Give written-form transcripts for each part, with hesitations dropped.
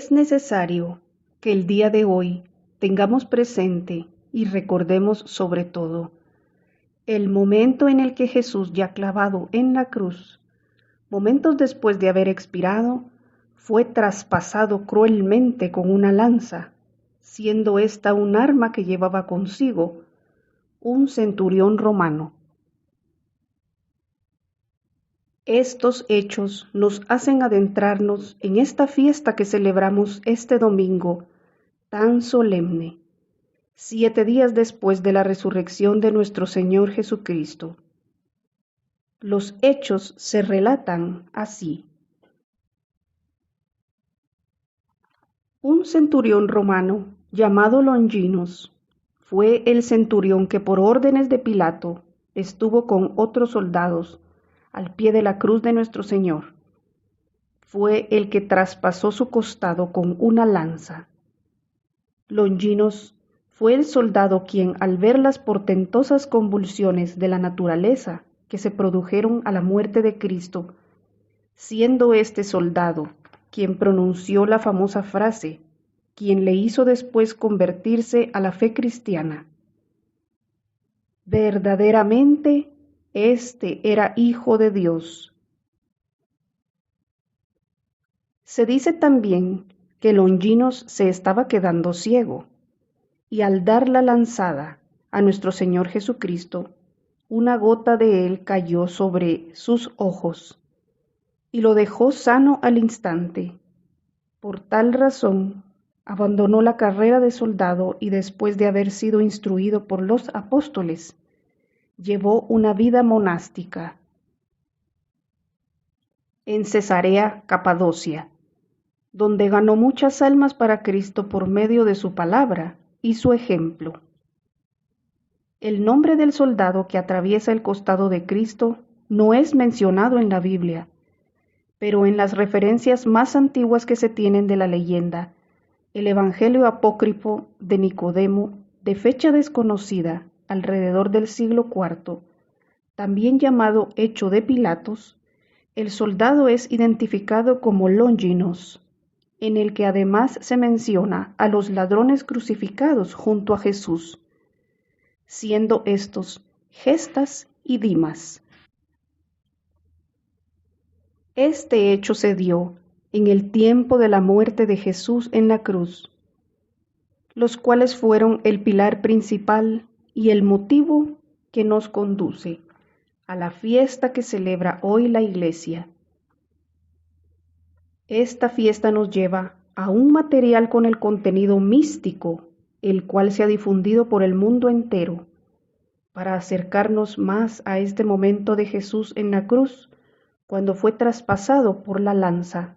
Es necesario que el día de hoy tengamos presente y recordemos sobre todo el momento en el que Jesús, ya clavado en la cruz, momentos después de haber expirado, fue traspasado cruelmente con una lanza, siendo esta un arma que llevaba consigo un centurión romano. Estos hechos nos hacen adentrarnos en esta fiesta que celebramos este domingo tan solemne, 7 días después de la resurrección de nuestro Señor Jesucristo. Los hechos se relatan así. Un centurión romano llamado Longinos fue el centurión que por órdenes de Pilato estuvo con otros soldados al pie de la cruz de nuestro Señor. Fue el que traspasó su costado con una lanza. Longinos fue el soldado quien, al ver las portentosas convulsiones de la naturaleza que se produjeron a la muerte de Cristo, siendo este soldado quien pronunció la famosa frase, quien le hizo después convertirse a la fe cristiana. Verdaderamente, este era Hijo de Dios. Se dice también que Longinos se estaba quedando ciego, y al dar la lanzada a nuestro Señor Jesucristo, una gota de él cayó sobre sus ojos, y lo dejó sano al instante. Por tal razón, abandonó la carrera de soldado y después de haber sido instruido por los apóstoles, llevó una vida monástica en Cesarea Capadocia, donde ganó muchas almas para Cristo por medio de su palabra y su ejemplo. El nombre del soldado que atraviesa el costado de Cristo no es mencionado en la Biblia, pero en las referencias más antiguas que se tienen de la leyenda, el Evangelio apócrifo de Nicodemo, de fecha desconocida, alrededor del siglo IV, también llamado Hecho de Pilatos, el soldado es identificado como Longinos, en el que además se menciona a los ladrones crucificados junto a Jesús, siendo estos Gestas y Dimas. Este hecho se dio en el tiempo de la muerte de Jesús en la cruz, los cuales fueron el pilar principal y el motivo que nos conduce a la fiesta que celebra hoy la Iglesia. Esta fiesta nos lleva a un material con el contenido místico, el cual se ha difundido por el mundo entero, para acercarnos más a este momento de Jesús en la cruz, cuando fue traspasado por la lanza.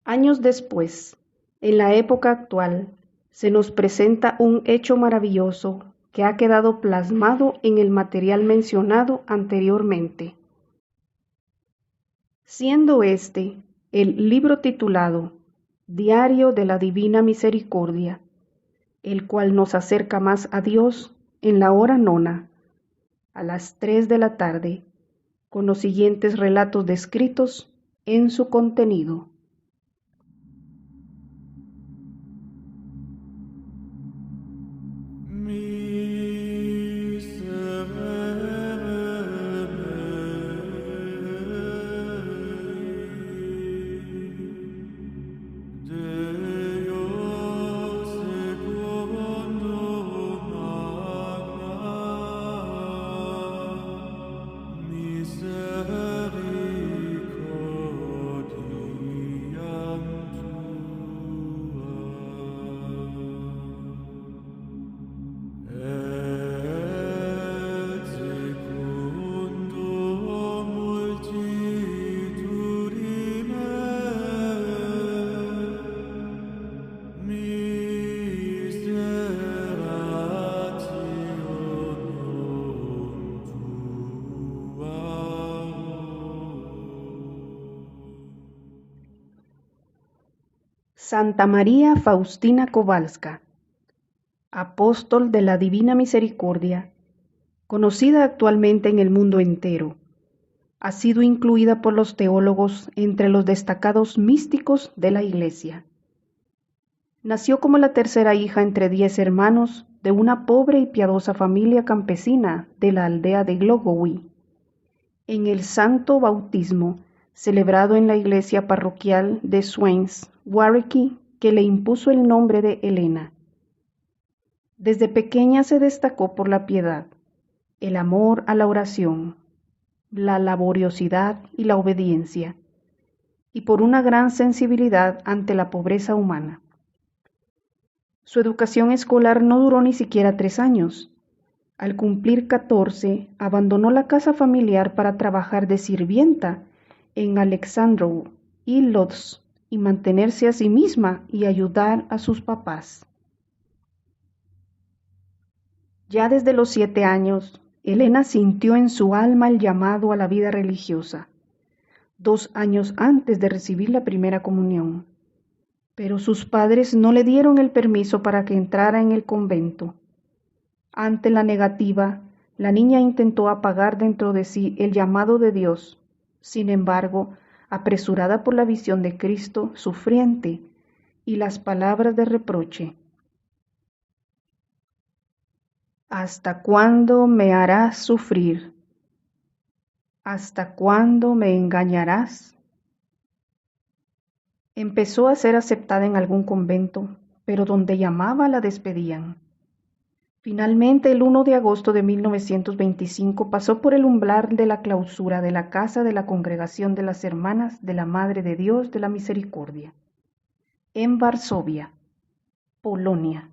Años después, en la época actual, se nos presenta un hecho maravilloso que ha quedado plasmado en el material mencionado anteriormente, siendo este el libro titulado Diario de la Divina Misericordia, el cual nos acerca más a Dios en la hora nona, a las 3 de la tarde, con los siguientes relatos descritos en su contenido. Santa María Faustina Kowalska, apóstol de la Divina Misericordia, conocida actualmente en el mundo entero, Ha sido incluida por los teólogos entre los destacados místicos de la Iglesia. Nació como la tercera hija entre 10 hermanos de una pobre y piadosa familia campesina de la aldea de Glogowi. En el santo bautismo, celebrado en la iglesia parroquial de Swains, Warwick, que le impuso el nombre de Helena. Desde pequeña se destacó por la piedad, el amor a la oración, la laboriosidad y la obediencia, y por una gran sensibilidad ante la pobreza humana. Su educación escolar no duró ni siquiera 3 años. Al cumplir 14, abandonó la casa familiar para trabajar de sirvienta en Alexandrow y Lodz y mantenerse a sí misma y ayudar a sus papás. Ya desde los 7 años, Helena sintió en su alma el llamado a la vida religiosa, 2 años antes de recibir la primera comunión. Pero sus padres no le dieron el permiso para que entrara en el convento. Ante la negativa, la niña intentó apagar dentro de sí el llamado de Dios. Sin embargo, apresurada por la visión de Cristo sufriente y las palabras de reproche: ¿hasta cuándo me harás sufrir? ¿Hasta cuándo me engañarás? Empezó a ser aceptada en algún convento, pero donde llamaba la despedían. Finalmente, el 1 de agosto de 1925 pasó por el umbral de la clausura de la casa de la Congregación de las Hermanas de la Madre de Dios de la Misericordia, en Varsovia, Polonia.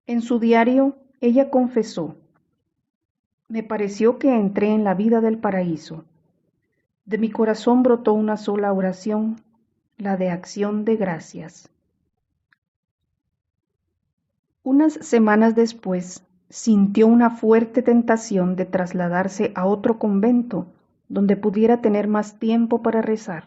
En su diario, ella confesó: me pareció que entré en la vida del paraíso. De mi corazón brotó una sola oración, la de acción de gracias. Unas semanas después, sintió una fuerte tentación de trasladarse a otro convento, donde pudiera tener más tiempo para rezar.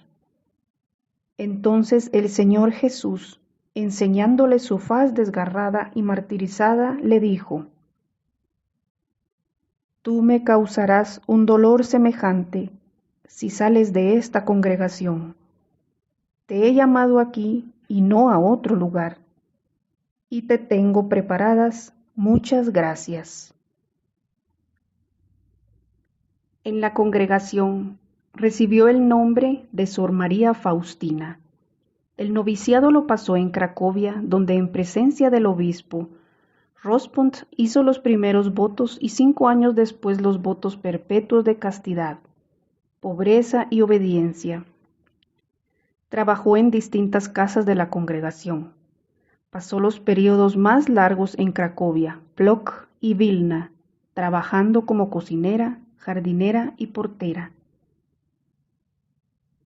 Entonces el Señor Jesús, enseñándole su faz desgarrada y martirizada, le dijo: tú me causarás un dolor semejante si sales de esta congregación. Te he llamado aquí y no a otro lugar, y te tengo preparadas muchas gracias. En la congregación recibió el nombre de Sor María Faustina. El noviciado lo pasó en Cracovia, donde en presencia del obispo, Rospont hizo los primeros votos y 5 años después los votos perpetuos de castidad, pobreza y obediencia. Trabajó en distintas casas de la congregación. Pasó los periodos más largos en Cracovia, Plock y Vilna, trabajando como cocinera, jardinera y portera.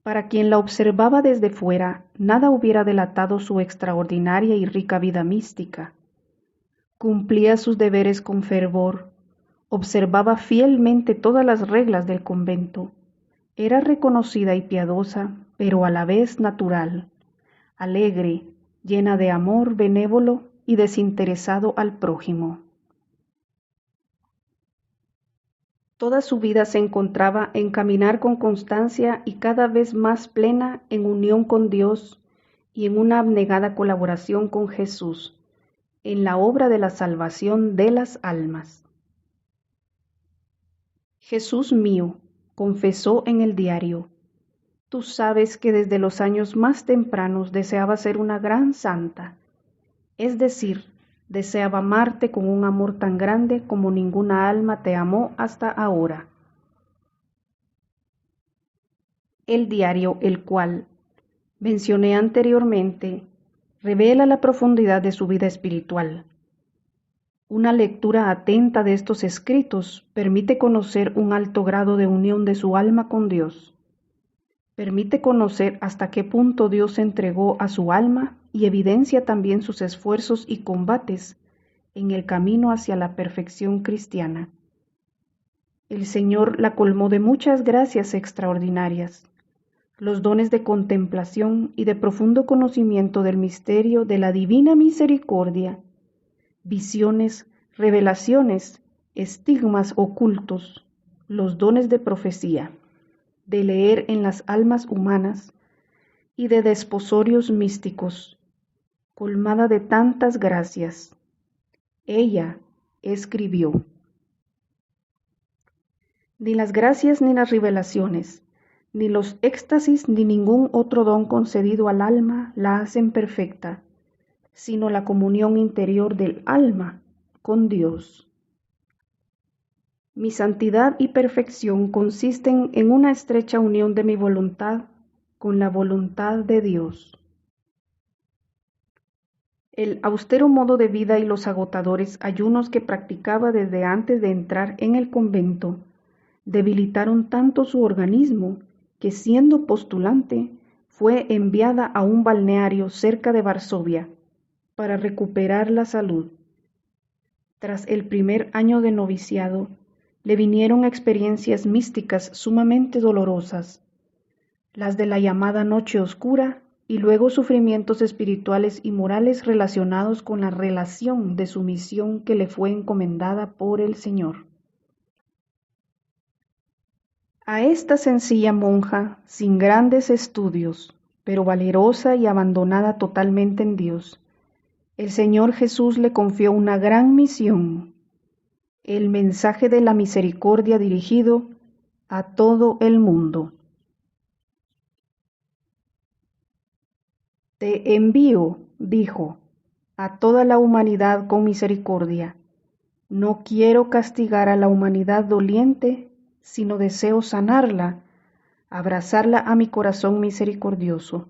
Para quien la observaba desde fuera, nada hubiera delatado su extraordinaria y rica vida mística. Cumplía sus deberes con fervor, observaba fielmente todas las reglas del convento. Era reconocida y piadosa, pero a la vez natural, alegre, llena de amor benévolo y desinteresado al prójimo. Toda su vida se encontraba en caminar con constancia y cada vez más plena en unión con Dios y en una abnegada colaboración con Jesús, en la obra de la salvación de las almas. Jesús mío, confesó en el diario, tú sabes que desde los años más tempranos deseaba ser una gran santa, es decir, deseaba amarte con un amor tan grande como ninguna alma te amó hasta ahora. El diario, el cual mencioné anteriormente, revela la profundidad de su vida espiritual. Una lectura atenta de estos escritos permite conocer un alto grado de unión de su alma con Dios. Permite conocer hasta qué punto Dios se entregó a su alma y evidencia también sus esfuerzos y combates en el camino hacia la perfección cristiana. El Señor la colmó de muchas gracias extraordinarias, los dones de contemplación y de profundo conocimiento del misterio de la divina misericordia, visiones, revelaciones, estigmas ocultos, los dones de profecía, de leer en las almas humanas y de desposorios místicos, colmada de tantas gracias, ella escribió: ni las gracias ni las revelaciones, ni los éxtasis ni ningún otro don concedido al alma la hacen perfecta, sino la comunión interior del alma con Dios. Mi santidad y perfección consisten en una estrecha unión de mi voluntad con la voluntad de Dios. El austero modo de vida y los agotadores ayunos que practicaba desde antes de entrar en el convento debilitaron tanto su organismo que, siendo postulante, fue enviada a un balneario cerca de Varsovia para recuperar la salud. Tras el primer año de noviciado, le vinieron experiencias místicas sumamente dolorosas, las de la llamada noche oscura, y luego sufrimientos espirituales y morales relacionados con la relación de su misión que le fue encomendada por el Señor. A esta sencilla monja, sin grandes estudios, pero valerosa y abandonada totalmente en Dios, el Señor Jesús le confió una gran misión, el mensaje de la misericordia dirigido a todo el mundo. Te envío, dijo, a toda la humanidad con misericordia. No quiero castigar a la humanidad doliente, sino deseo sanarla, abrazarla a mi corazón misericordioso.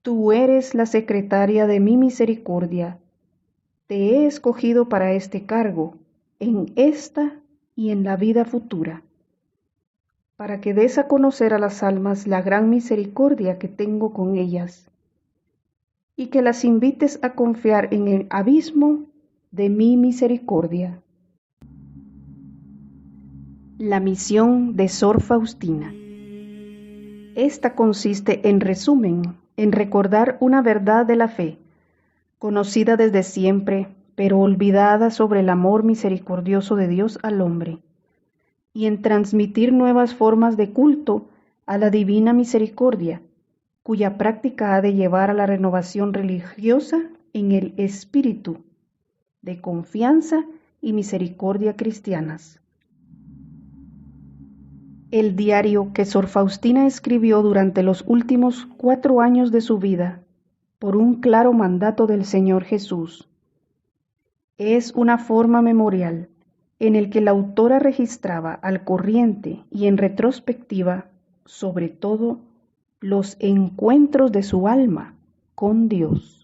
Tú eres la secretaria de mi misericordia. Te he escogido para este cargo, en esta y en la vida futura, para que des a conocer a las almas la gran misericordia que tengo con ellas, y que las invites a confiar en el abismo de mi misericordia. La misión de Sor Faustina. Esta consiste, en resumen, en recordar una verdad de la fe, conocida desde siempre, pero olvidada, sobre el amor misericordioso de Dios al hombre, y en transmitir nuevas formas de culto a la divina misericordia, cuya práctica ha de llevar a la renovación religiosa en el espíritu de confianza y misericordia cristianas. El diario que Sor Faustina escribió durante los últimos 4 años de su vida, por un claro mandato del Señor Jesús, es una forma memorial en el que la autora registraba al corriente y en retrospectiva, sobre todo, los encuentros de su alma con Dios.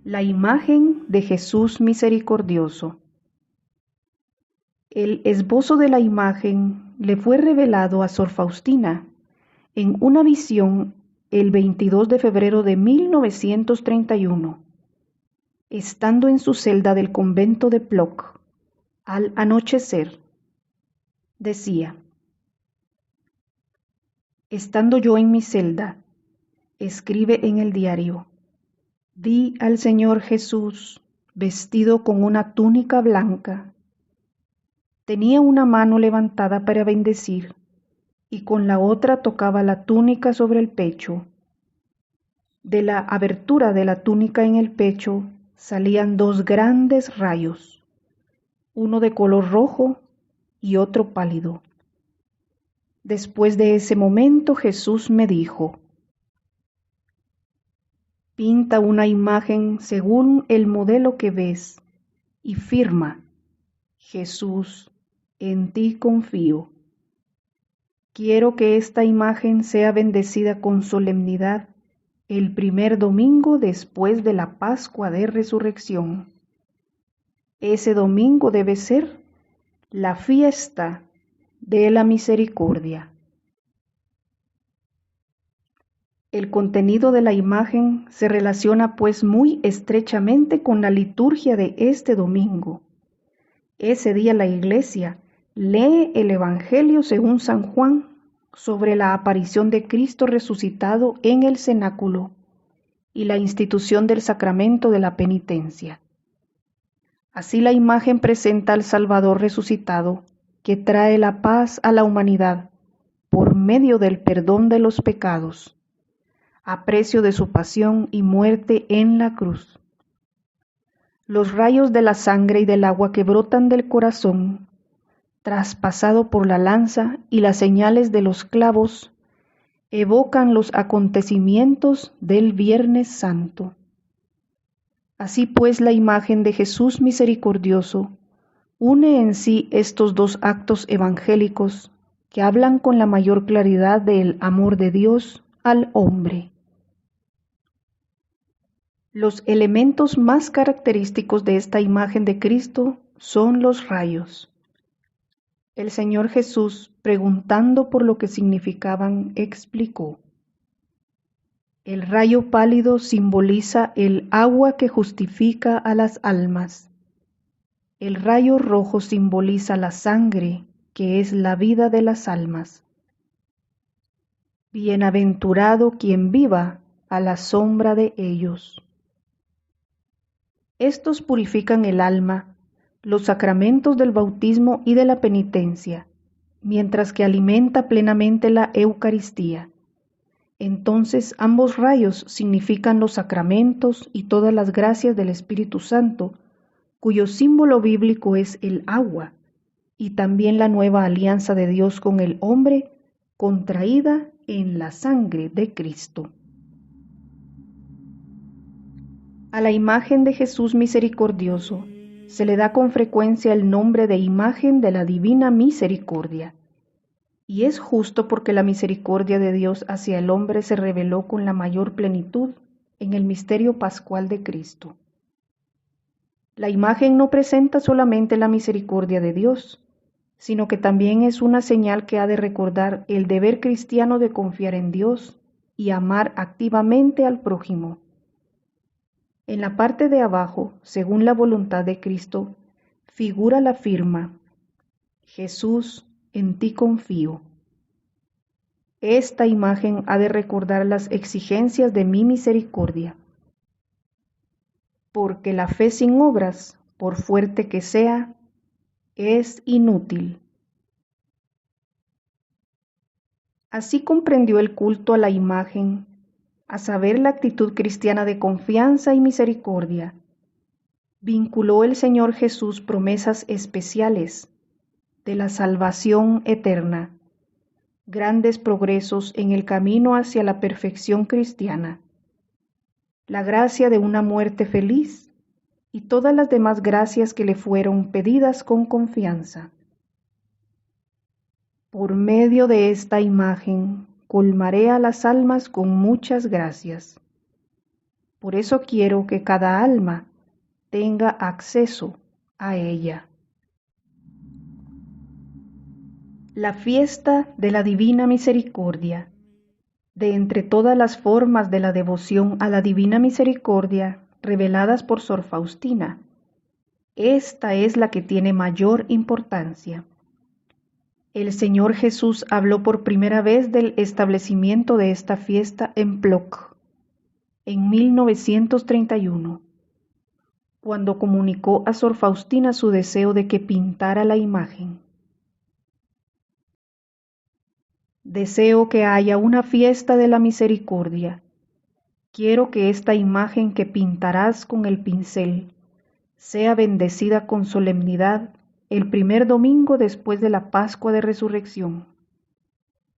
La imagen de Jesús misericordioso. El esbozo de la imagen le fue revelado a Sor Faustina en una visión el 22 de febrero de 1931, estando en su celda del convento de Plock, al anochecer. Decía: estando yo en mi celda, escribe en el diario, di al Señor Jesús, vestido con una túnica blanca. Tenía una mano levantada para bendecir, y con la otra tocaba la túnica sobre el pecho. De la abertura de la túnica en el pecho salían 2 grandes rayos, uno de color rojo y otro pálido. Después de ese momento Jesús me dijo: pinta una imagen según el modelo que ves y firma: Jesús, en ti confío. Quiero que esta imagen sea bendecida con solemnidad el primer domingo después de la Pascua de Resurrección. Ese domingo debe ser la fiesta de la misericordia. El contenido de la imagen se relaciona pues muy estrechamente con la liturgia de este domingo. Ese día la Iglesia Lee el Evangelio según San Juan sobre la aparición de Cristo resucitado en el cenáculo y la institución del sacramento de la penitencia. Así la imagen presenta al Salvador resucitado, que trae la paz a la humanidad por medio del perdón de los pecados, a precio de su pasión y muerte en la cruz. Los rayos de la sangre y del agua que brotan del corazón, traspasado por la lanza, y las señales de los clavos, evocan los acontecimientos del Viernes Santo. Así pues, la imagen de Jesús misericordioso une en sí estos dos actos evangélicos que hablan con la mayor claridad del amor de Dios al hombre. Los elementos más característicos de esta imagen de Cristo son los rayos. El Señor Jesús, preguntando por lo que significaban, explicó: el rayo pálido simboliza el agua que justifica a las almas. El rayo rojo simboliza la sangre, que es la vida de las almas. Bienaventurado quien viva a la sombra de ellos. Estos purifican el alma, los sacramentos del bautismo y de la penitencia, mientras que alimenta plenamente la Eucaristía. Entonces ambos rayos significan los sacramentos y todas las gracias del Espíritu Santo, cuyo símbolo bíblico es el agua, y también la nueva alianza de Dios con el hombre, contraída en la sangre de Cristo. A la imagen de Jesús misericordioso se le da con frecuencia el nombre de imagen de la Divina Misericordia, y es justo porque la misericordia de Dios hacia el hombre se reveló con la mayor plenitud en el misterio pascual de Cristo. La imagen no presenta solamente la misericordia de Dios, sino que también es una señal que ha de recordar el deber cristiano de confiar en Dios y amar activamente al prójimo. En la parte de abajo, según la voluntad de Cristo, figura la firma: Jesús, en ti confío. Esta imagen ha de recordar las exigencias de mi misericordia, porque la fe sin obras, por fuerte que sea, es inútil. Así comprendió el culto a la imagen, a saber, la actitud cristiana de confianza y misericordia. Vinculó el Señor Jesús promesas especiales de la salvación eterna, grandes progresos en el camino hacia la perfección cristiana, la gracia de una muerte feliz y todas las demás gracias que le fueron pedidas con confianza. Por medio de esta imagen colmaré a las almas con muchas gracias. Por eso quiero que cada alma tenga acceso a ella. La fiesta de la Divina Misericordia. De entre todas las formas de la devoción a la Divina Misericordia reveladas por Sor Faustina, esta es la que tiene mayor importancia. El Señor Jesús habló por primera vez del establecimiento de esta fiesta en Plock, en 1931, cuando comunicó a Sor Faustina su deseo de que pintara la imagen. Deseo que haya una fiesta de la misericordia. Quiero que esta imagen que pintarás con el pincel sea bendecida con solemnidad el primer domingo después de la Pascua de Resurrección.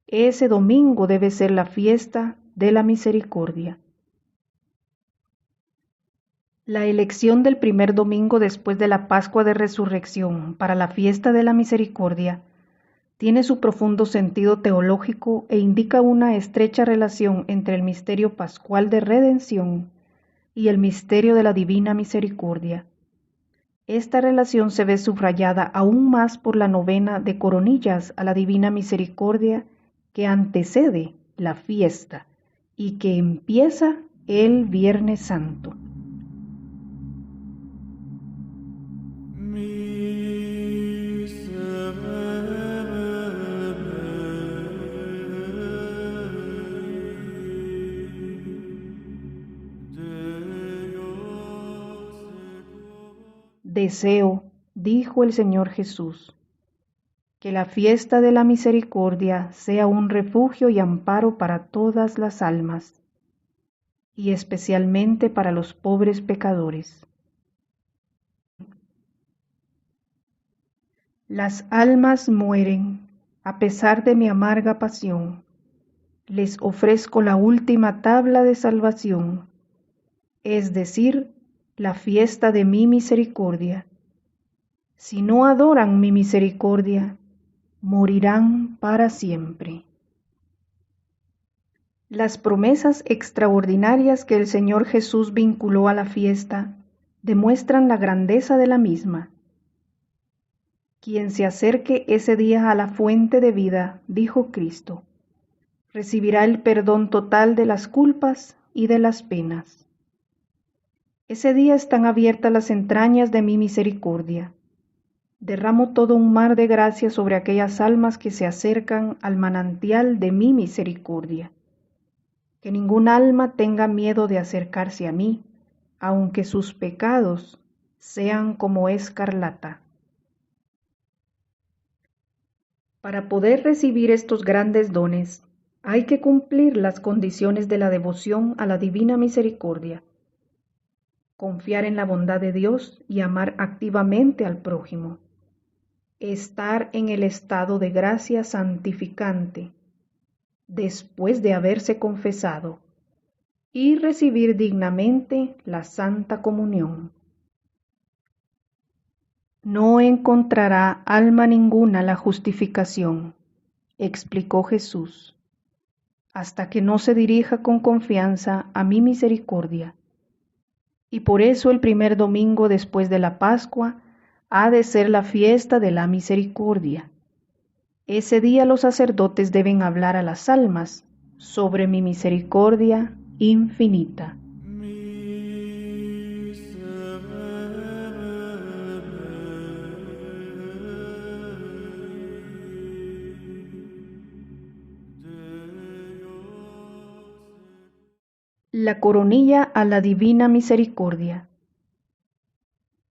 Ese domingo debe ser la fiesta de la misericordia. La elección del primer domingo después de la Pascua de Resurrección para la fiesta de la misericordia tiene su profundo sentido teológico e indica una estrecha relación entre el misterio pascual de redención y el misterio de la divina misericordia. Esta relación se ve subrayada aún más por la novena de coronillas a la Divina Misericordia que antecede la fiesta y que empieza el Viernes Santo. Miserere Deseo, dijo el Señor Jesús, que la fiesta de la misericordia sea un refugio y amparo para todas las almas, y especialmente para los pobres pecadores. Las almas mueren a pesar de mi amarga pasión. Les ofrezco la última tabla de salvación, es decir, la fiesta de mi misericordia. Si no adoran mi misericordia, morirán para siempre. Las promesas extraordinarias que el Señor Jesús vinculó a la fiesta demuestran la grandeza de la misma. Quien se acerque ese día a la fuente de vida, dijo Cristo, recibirá el perdón total de las culpas y de las penas. Ese día están abiertas las entrañas de mi misericordia. Derramo todo un mar de gracia sobre aquellas almas que se acercan al manantial de mi misericordia. Que ningún alma tenga miedo de acercarse a mí, aunque sus pecados sean como escarlata. Para poder recibir estos grandes dones, hay que cumplir las condiciones de la devoción a la divina misericordia, confiar en la bondad de Dios y amar activamente al prójimo, estar en el estado de gracia santificante, después de haberse confesado, y recibir dignamente la Santa Comunión. No encontrará alma ninguna la justificación, explicó Jesús, hasta que no se dirija con confianza a mi misericordia. Y por eso el primer domingo después de la Pascua ha de ser la fiesta de la misericordia. Ese día los sacerdotes deben hablar a las almas sobre mi misericordia infinita. La coronilla a la Divina Misericordia.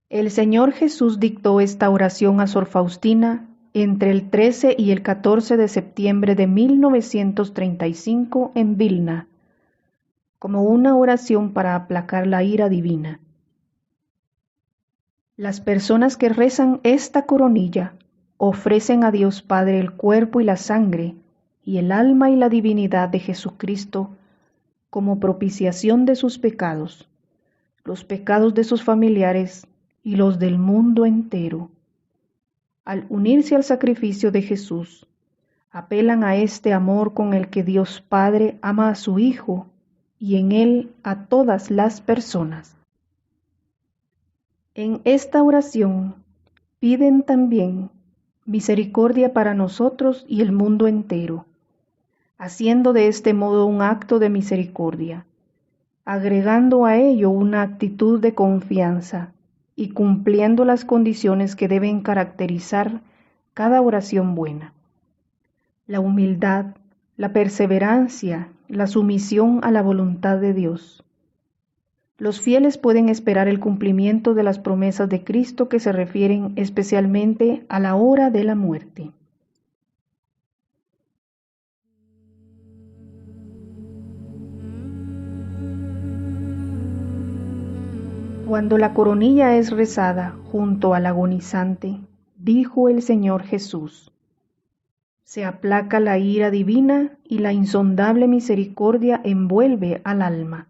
El Señor Jesús dictó esta oración a Sor Faustina entre el 13 y el 14 de septiembre de 1935 en Vilna, como una oración para aplacar la ira divina. Las personas que rezan esta coronilla ofrecen a Dios Padre el cuerpo y la sangre y el alma y la divinidad de Jesucristo como propiciación de sus pecados, los pecados de sus familiares y los del mundo entero. Al unirse al sacrificio de Jesús, apelan a este amor con el que Dios Padre ama a su Hijo y en él a todas las personas. En esta oración piden también misericordia para nosotros y el mundo entero, haciendo de este modo un acto de misericordia, agregando a ello una actitud de confianza y cumpliendo las condiciones que deben caracterizar cada oración buena: la humildad, la perseverancia, la sumisión a la voluntad de Dios. Los fieles pueden esperar el cumplimiento de las promesas de Cristo que se refieren especialmente a la hora de la muerte. Cuando la coronilla es rezada junto al agonizante, dijo el Señor Jesús, se aplaca la ira divina y la insondable misericordia envuelve al alma.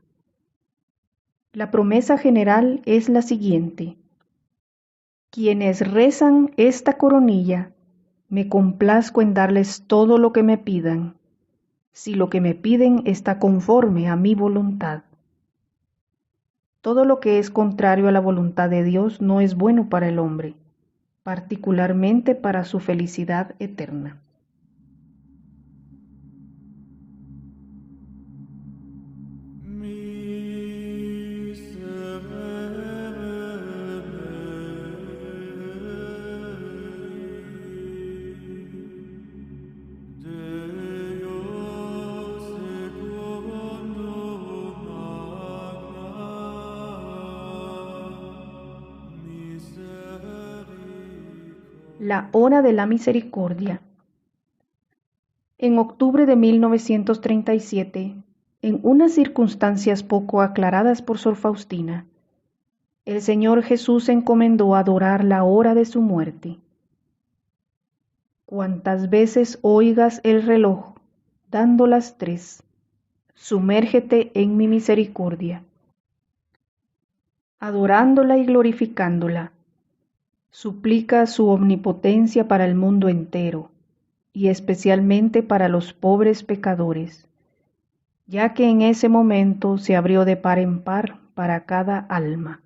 La promesa general es la siguiente: quienes rezan esta coronilla, me complazco en darles todo lo que me pidan, si lo que me piden está conforme a mi voluntad. Todo lo que es contrario a la voluntad de Dios no es bueno para el hombre, particularmente para su felicidad eterna. La hora de la misericordia. En octubre de 1937, en unas circunstancias poco aclaradas por Sor Faustina, el Señor Jesús encomendó adorar la hora de su muerte. Cuantas veces oigas el reloj dando las 3, sumérgete en mi misericordia, adorándola y glorificándola. Suplica su omnipotencia para el mundo entero, y especialmente para los pobres pecadores, ya que en ese momento se abrió de par en par para cada alma.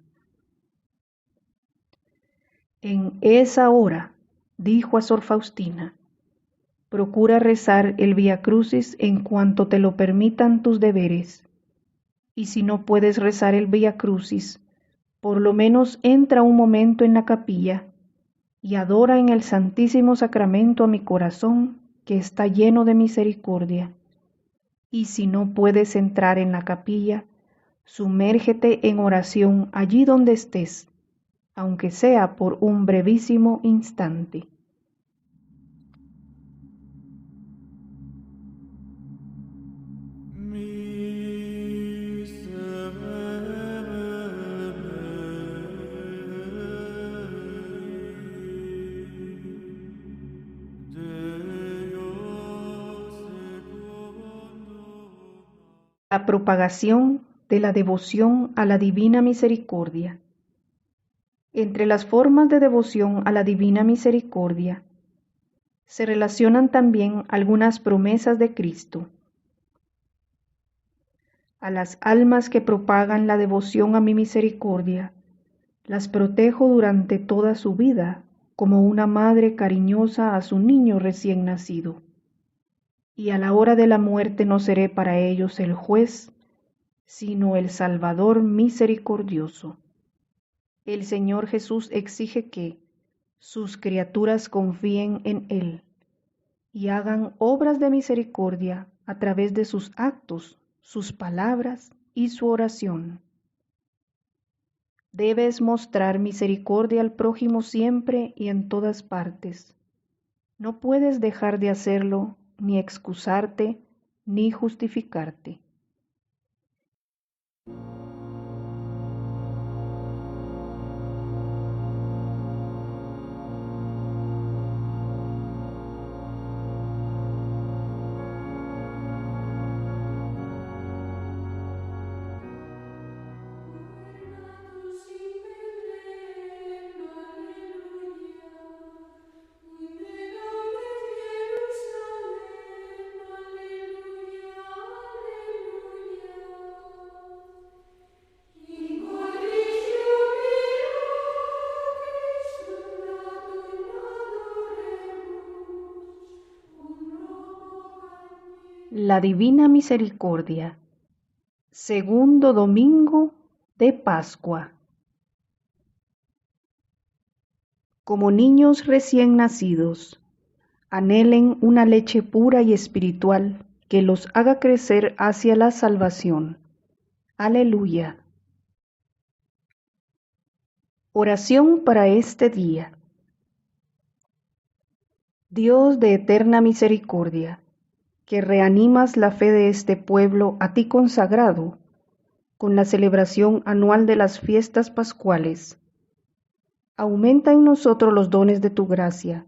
En esa hora, dijo a Sor Faustina, procura rezar el Vía Crucis en cuanto te lo permitan tus deberes, y si no puedes rezar el Vía Crucis, por lo menos entra un momento en la capilla y adora en el Santísimo Sacramento a mi corazón que está lleno de misericordia. Y si no puedes entrar en la capilla, sumérgete en oración allí donde estés, aunque sea por un brevísimo instante. La propagación de la devoción a la Divina Misericordia. Entre las formas de devoción a la Divina Misericordia se relacionan también algunas promesas de Cristo. A las almas que propagan la devoción a mi misericordia, las protejo durante toda su vida como una madre cariñosa a su niño recién nacido. Y a la hora de la muerte no seré para ellos el juez, sino el Salvador misericordioso. El Señor Jesús exige que sus criaturas confíen en Él y hagan obras de misericordia a través de sus actos, sus palabras y su oración. Debes mostrar misericordia al prójimo siempre y en todas partes. No puedes dejar de hacerlo, ni excusarte, ni justificarte. La Divina Misericordia. Segundo domingo de Pascua. Como niños recién nacidos, anhelen una leche pura y espiritual que los haga crecer hacia la salvación. Aleluya. Oración para este día. Dios de eterna misericordia, que reanimas la fe de este pueblo a ti consagrado, con la celebración anual de las fiestas pascuales. Aumenta en nosotros los dones de tu gracia,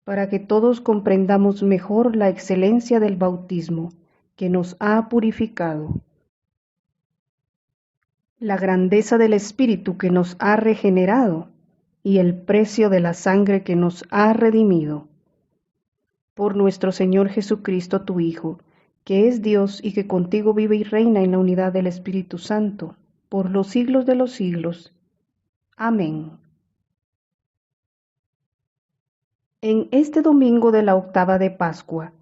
para que todos comprendamos mejor la excelencia del bautismo que nos ha purificado, la grandeza del Espíritu que nos ha regenerado y el precio de la sangre que nos ha redimido. Por nuestro Señor Jesucristo, tu Hijo, que es Dios y que contigo vive y reina en la unidad del Espíritu Santo, por los siglos de los siglos. Amén. En este domingo de la octava de Pascua,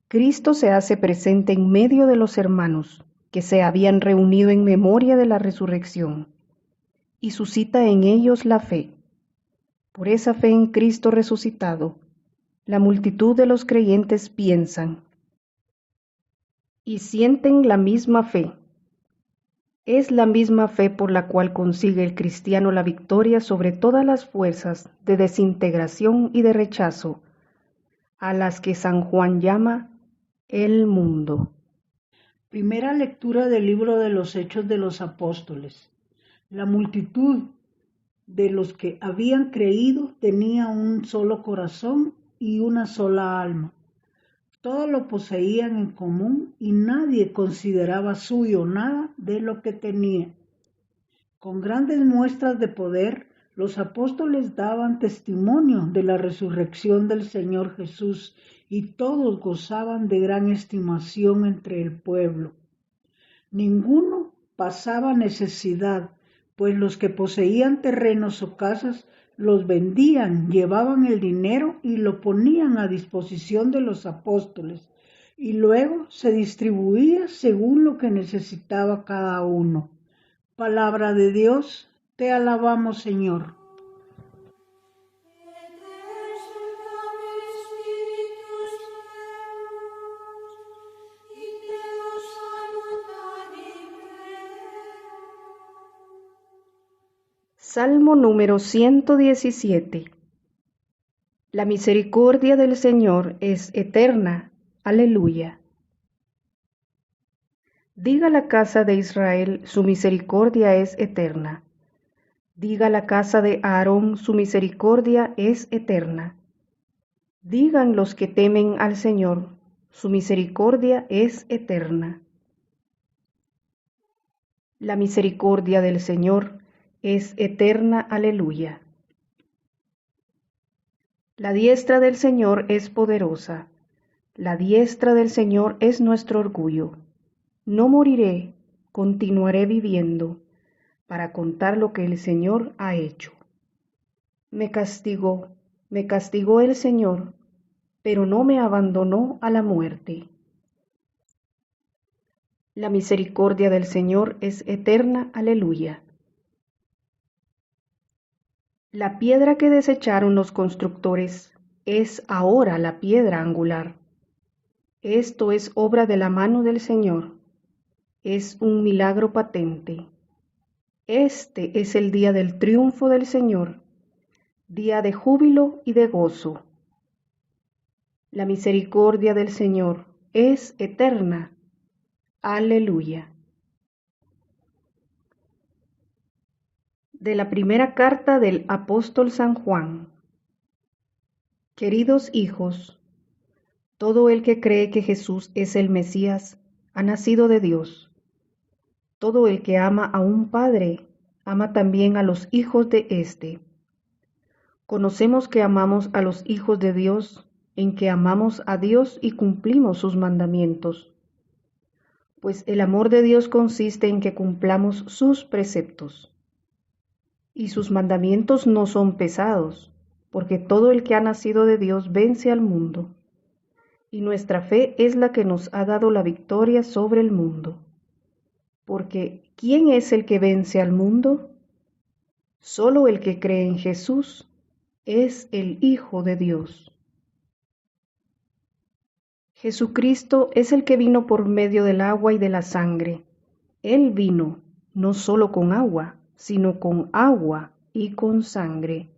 Cristo se hace presente en medio de los hermanos que se habían reunido en memoria de la resurrección y suscita en ellos la fe. Por esa fe en Cristo resucitado, la multitud de los creyentes piensan y sienten la misma fe. Es la misma fe por la cual consigue el cristiano la victoria sobre todas las fuerzas de desintegración y de rechazo, a las que San Juan llama el mundo. Primera lectura del libro de los Hechos de los Apóstoles. La multitud de los que habían creído tenía un solo corazón y una sola alma. Todo lo poseían en común y nadie consideraba suyo nada de lo que tenía. Con grandes muestras de poder, los apóstoles daban testimonio de la resurrección del Señor Jesús y todos gozaban de gran estimación entre el pueblo. Ninguno pasaba necesidad, pues los que poseían terrenos o casas los vendían, llevaban el dinero y lo ponían a disposición de los apóstoles, y luego se distribuía según lo que necesitaba cada uno. Palabra de Dios, te alabamos, Señor. Salmo número 117. La misericordia del Señor es eterna. Aleluya. Diga la casa de Israel, su misericordia es eterna. Diga la casa de Aarón, su misericordia es eterna. Digan los que temen al Señor, su misericordia es eterna. La misericordia del Señor es eterna. Aleluya. La diestra del Señor es poderosa. La diestra del Señor es nuestro orgullo. No moriré, continuaré viviendo, para contar lo que el Señor ha hecho. Me castigó el Señor, pero no me abandonó a la muerte. La misericordia del Señor es eterna. Aleluya. La piedra que desecharon los constructores es ahora la piedra angular. Esto es obra de la mano del Señor. Es un milagro patente. Este es el día del triunfo del Señor, día de júbilo y de gozo. La misericordia del Señor es eterna. Aleluya. De la primera carta del apóstol San Juan. Queridos hijos, todo el que cree que Jesús es el Mesías ha nacido de Dios. Todo el que ama a un padre ama también a los hijos de éste. Conocemos que amamos a los hijos de Dios, en que amamos a Dios y cumplimos sus mandamientos. Pues el amor de Dios consiste en que cumplamos sus preceptos. Y sus mandamientos no son pesados, porque todo el que ha nacido de Dios vence al mundo. Y nuestra fe es la que nos ha dado la victoria sobre el mundo. Porque ¿quién es el que vence al mundo? Solo el que cree en Jesús es el Hijo de Dios. Jesucristo es el que vino por medio del agua y de la sangre. Él vino no solo con agua, sino con agua y con sangre.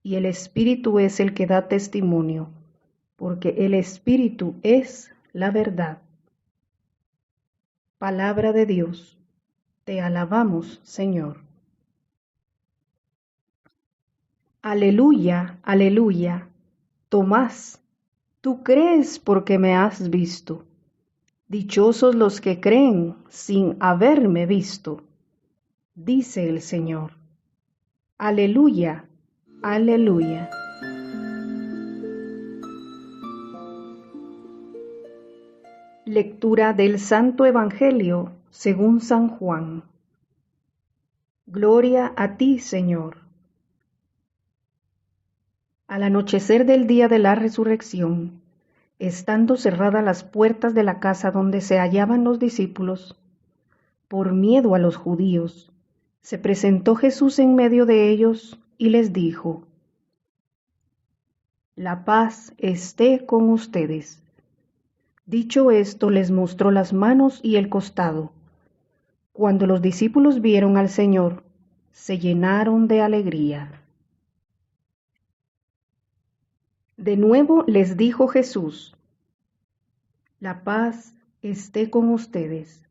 Y el Espíritu es el que da testimonio, porque el Espíritu es la verdad. Palabra de Dios. Te alabamos, Señor. Aleluya, aleluya. Tomás, tú crees porque me has visto. Dichosos los que creen sin haberme visto, dice el Señor. Aleluya, aleluya. Lectura del Santo Evangelio según San Juan. Gloria a ti, Señor. Al anochecer del día de la resurrección, estando cerradas las puertas de la casa donde se hallaban los discípulos, por miedo a los judíos, se presentó Jesús en medio de ellos y les dijo: La paz esté con ustedes. Dicho esto, les mostró las manos y el costado. Cuando los discípulos vieron al Señor, se llenaron de alegría. De nuevo les dijo Jesús: La paz esté con ustedes.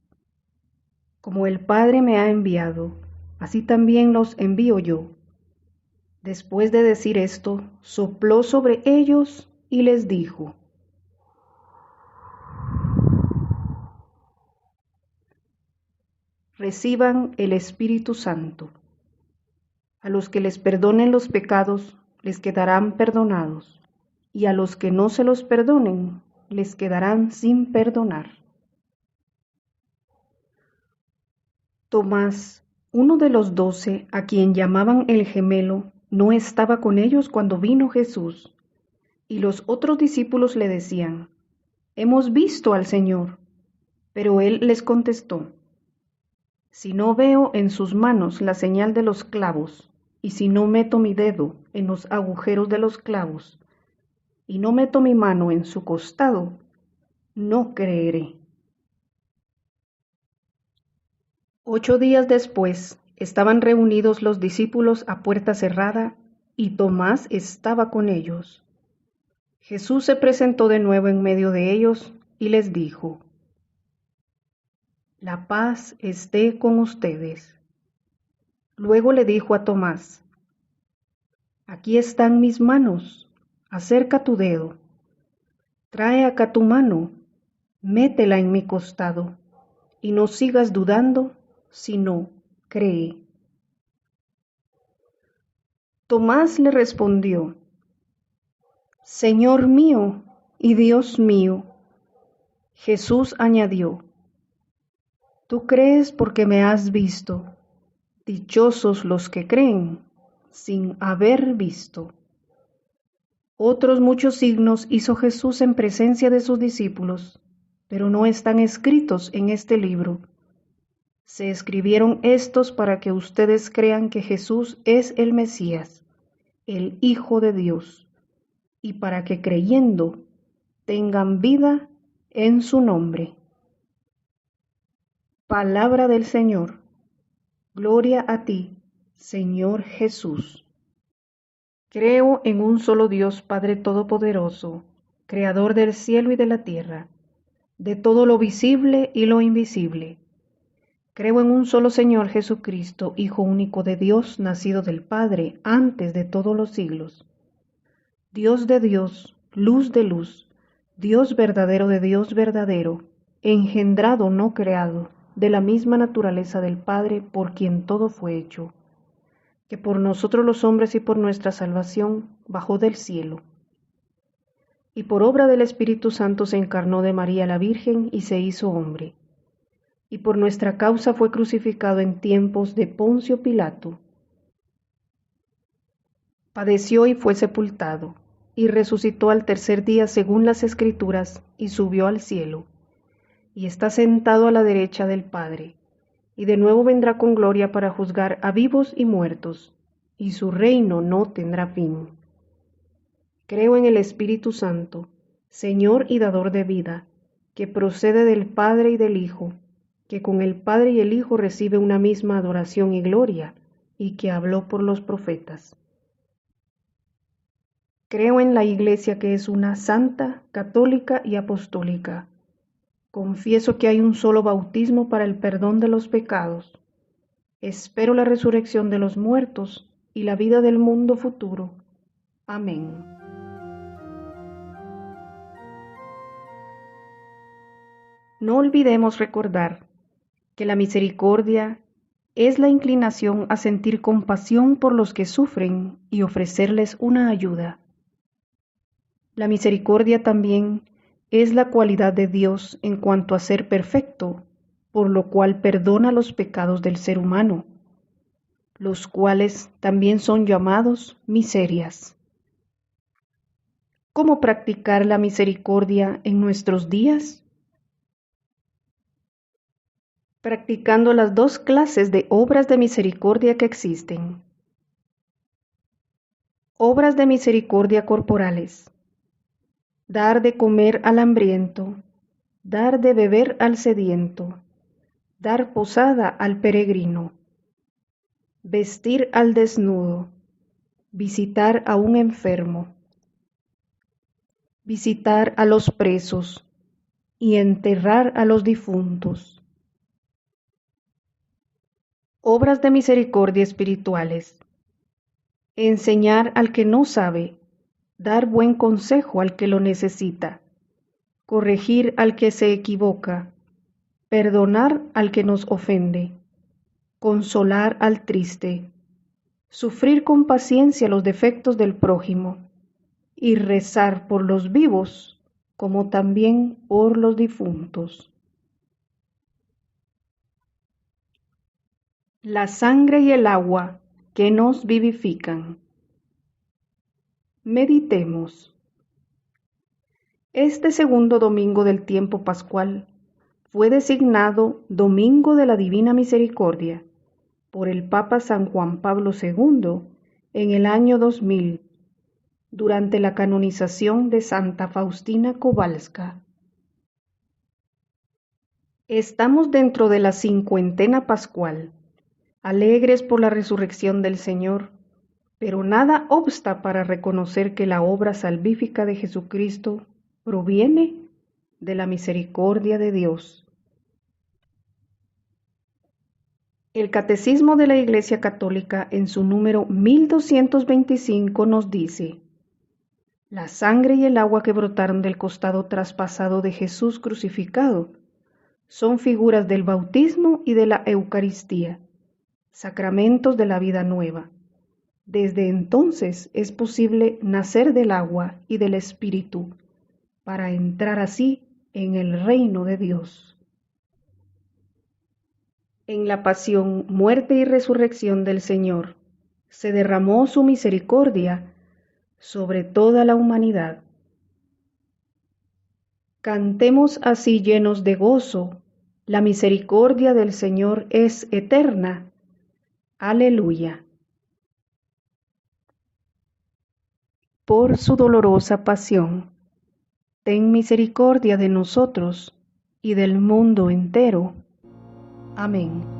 Como el Padre me ha enviado, así también los envío yo. Después de decir esto, sopló sobre ellos y les dijo: Reciban el Espíritu Santo. A los que les perdonen los pecados, les quedarán perdonados, y a los que no se los perdonen, les quedarán sin perdonar. Tomás, uno de los 12, a quien llamaban el gemelo, no estaba con ellos cuando vino Jesús, y los otros discípulos le decían: Hemos visto al Señor. Pero él les contestó: Si no veo en sus manos la señal de los clavos, y si no meto mi dedo en los agujeros de los clavos, y no meto mi mano en su costado, no creeré. 8 días después, estaban reunidos los discípulos a puerta cerrada, y Tomás estaba con ellos. Jesús se presentó de nuevo en medio de ellos y les dijo: La paz esté con ustedes. Luego le dijo a Tomás: Aquí están mis manos, acerca tu dedo. Trae acá tu mano, métela en mi costado, y no sigas dudando, sino cree. Tomás le respondió: Señor mío y Dios mío. Jesús añadió: Tú crees porque me has visto. Dichosos los que creen sin haber visto. Otros muchos signos hizo Jesús en presencia de sus discípulos, pero no están escritos en este libro. Se escribieron estos para que ustedes crean que Jesús es el Mesías, el Hijo de Dios, y para que creyendo tengan vida en su nombre. Palabra del Señor. Gloria a ti, Señor Jesús. Creo en un solo Dios, Padre Todopoderoso, Creador del cielo y de la tierra, de todo lo visible y lo invisible. Creo en un solo Señor Jesucristo, Hijo único de Dios, nacido del Padre antes de todos los siglos. Dios de Dios, luz de luz, Dios verdadero de Dios verdadero, engendrado, no creado, de la misma naturaleza del Padre, por quien todo fue hecho, que por nosotros los hombres y por nuestra salvación bajó del cielo. Y por obra del Espíritu Santo se encarnó de María la Virgen y se hizo hombre. Y por nuestra causa fue crucificado en tiempos de Poncio Pilato. Padeció y fue sepultado, y resucitó al tercer día según las Escrituras, y subió al cielo, y está sentado a la derecha del Padre, y de nuevo vendrá con gloria para juzgar a vivos y muertos, y su reino no tendrá fin. Creo en el Espíritu Santo, Señor y dador de vida, que procede del Padre y del Hijo, que con el Padre y el Hijo recibe una misma adoración y gloria, y que habló por los profetas. Creo en la Iglesia, que es una santa, católica y apostólica. Confieso que hay un solo bautismo para el perdón de los pecados. Espero la resurrección de los muertos y la vida del mundo futuro. Amén. No olvidemos recordar que la misericordia es la inclinación a sentir compasión por los que sufren y ofrecerles una ayuda. La misericordia también es la cualidad de Dios en cuanto a ser perfecto, por lo cual perdona los pecados del ser humano, los cuales también son llamados miserias. ¿Cómo practicar la misericordia en nuestros días? Practicando las 2 clases de obras de misericordia que existen. Obras de misericordia corporales. Dar de comer al hambriento, dar de beber al sediento, dar posada al peregrino, vestir al desnudo, visitar a un enfermo, visitar a los presos y enterrar a los difuntos. Obras de misericordia espirituales. Enseñar al que no sabe, dar buen consejo al que lo necesita, corregir al que se equivoca, perdonar al que nos ofende, consolar al triste, sufrir con paciencia los defectos del prójimo y rezar por los vivos como también por los difuntos. La sangre y el agua que nos vivifican. Meditemos. Este segundo domingo del tiempo pascual fue designado Domingo de la Divina Misericordia por el Papa San Juan Pablo II en el año 2000, durante la canonización de Santa Faustina Kowalska. Estamos dentro de la cincuentena pascual, alegres por la resurrección del Señor, pero nada obsta para reconocer que la obra salvífica de Jesucristo proviene de la misericordia de Dios. El Catecismo de la Iglesia Católica en su número 1225 nos dice: la sangre y el agua que brotaron del costado traspasado de Jesús crucificado son figuras del bautismo y de la Eucaristía, sacramentos de la vida nueva. Desde entonces es posible nacer del agua y del Espíritu, para entrar así en el reino de Dios. En la pasión, muerte y resurrección del Señor, se derramó su misericordia sobre toda la humanidad. Cantemos así llenos de gozo: la misericordia del Señor es eterna. Aleluya. Por su dolorosa pasión, ten misericordia de nosotros y del mundo entero. Amén.